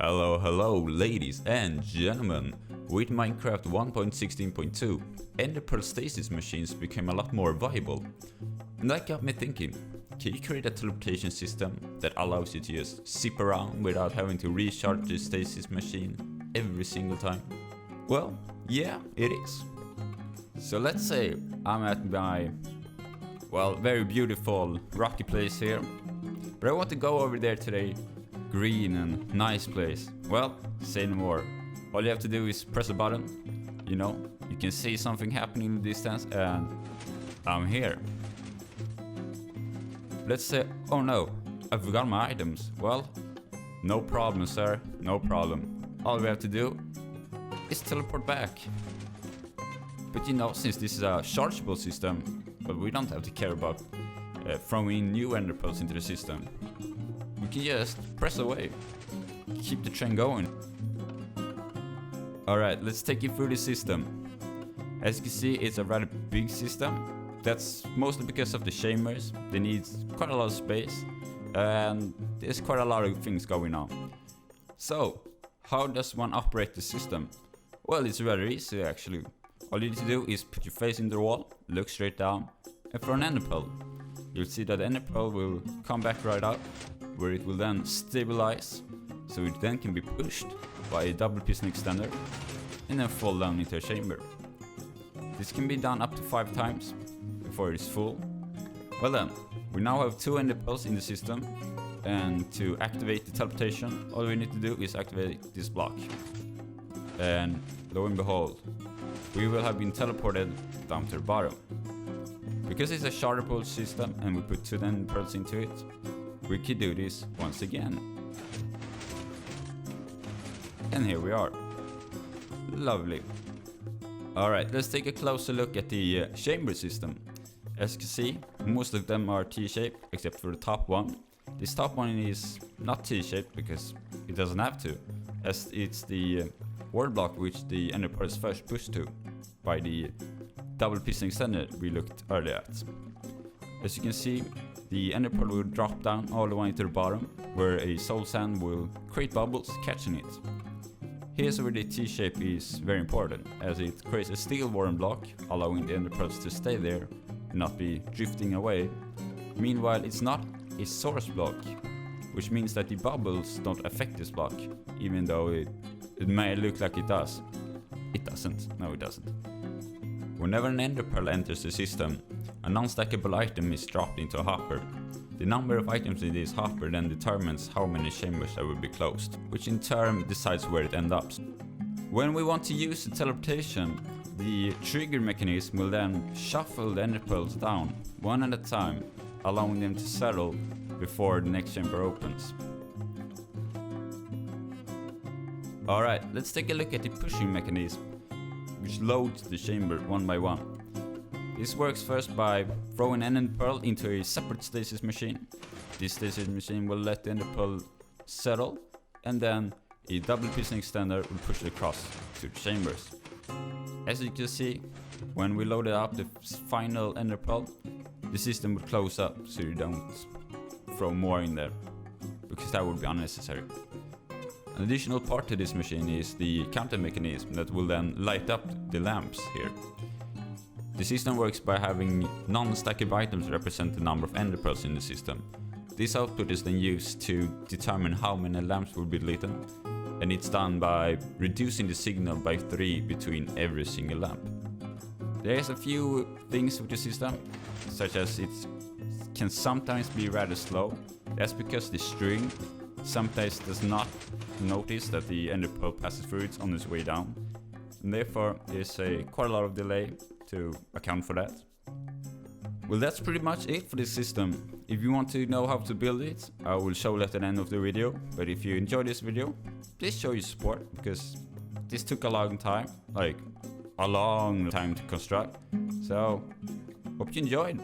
Hello, ladies and gentlemen. With Minecraft 1.16.2, Ender Pearl Stasis machines became a lot more viable. And that got me thinking, can you create a teleportation system that allows you to just zip around without having to recharge the Stasis machine every single time? Well, yeah, it is. So let's say I'm at my, very beautiful rocky place here, but I want to go over there today. Green and nice place. Well, say no more. All you have to do is press a button. You know, you can see something happening in the distance and I'm here. Let's say, oh no, I forgot my items. Well, no problem, sir, no problem. All we have to do is teleport back. But you know, since this is a chargeable system, well, we don't have to care about throwing new ender pearls into the system. We can just press away, keep the train going. Alright, let's take you through the system. As you can see, it's a rather big system. That's mostly because of the chambers. They need quite a lot of space and there's quite a lot of things going on. So, how does one operate the system? Well, it's rather easy actually. All you need to do is put your face in the wall, look straight down and throw an ender pearl. You'll see that the ender pearl will come back right up, where it will then stabilize, so it then can be pushed by a double piston extender and then fall down into a chamber. This can be done up to 5 times before it is full. Well then, we now have 2 ender pearls in the system, and to activate the teleportation, all we need to do is activate this block. And lo and behold, we will have been teleported down to the bottom. Because it's a chargeable system and we put 2 ender pearls into it, we can do this once again. And here we are. Lovely. Alright, let's take a closer look at the chamber system. As you can see, most of them are T-shaped except for the top one. This top one is not T-shaped because it doesn't have to, as it's the wall block which the ender pearl is first pushed to by the double piston extender we looked earlier at. As you can see, the ender pearl will drop down all the way to the bottom, where a soul sand will create bubbles catching it. Here's where the T-shape is very important, as it creates a steel warren block, allowing the ender pearls to stay there and not be drifting away. Meanwhile, it's not a source block, which means that the bubbles don't affect this block, even though it may look like it does. It doesn't. No, it doesn't. Whenever an ender pearl enters the system, a non-stackable item is dropped into a hopper. The number of items in this hopper then determines how many chambers there will be closed, which in turn decides where it ends up. When we want to use the teleportation, the trigger mechanism will then shuffle the ender pearls down, one at a time, allowing them to settle before the next chamber opens. Alright, let's take a look at the pushing mechanism, which loads the chamber one by one. This works first by throwing an ender pearl into a separate stasis machine. This stasis machine will let the ender pearl settle, and then a double piston extender will push it across to the chambers. As you can see, when we loaded up the final ender pearl, the system would close up so you don't throw more in there, because that would be unnecessary. An additional part to this machine is the counter mechanism that will then light up the lamps here. The system works by having non-stackable items represent the number of ender pearls in the system. This output is then used to determine how many lamps will be lit, and it's done by reducing the signal by 3 between every single lamp. There's a few things with the system, such as it can sometimes be rather slow. That's because the string sometimes does not notice that the ender pearl passes through it on its way down, and therefore there's quite a lot of delay to account for that. Well, that's pretty much it for this system. If you want to know how to build it, I will show that at the end of the video. But if you enjoyed this video, please show your support, because this took a long time, like a long time to construct. So, hope you enjoyed.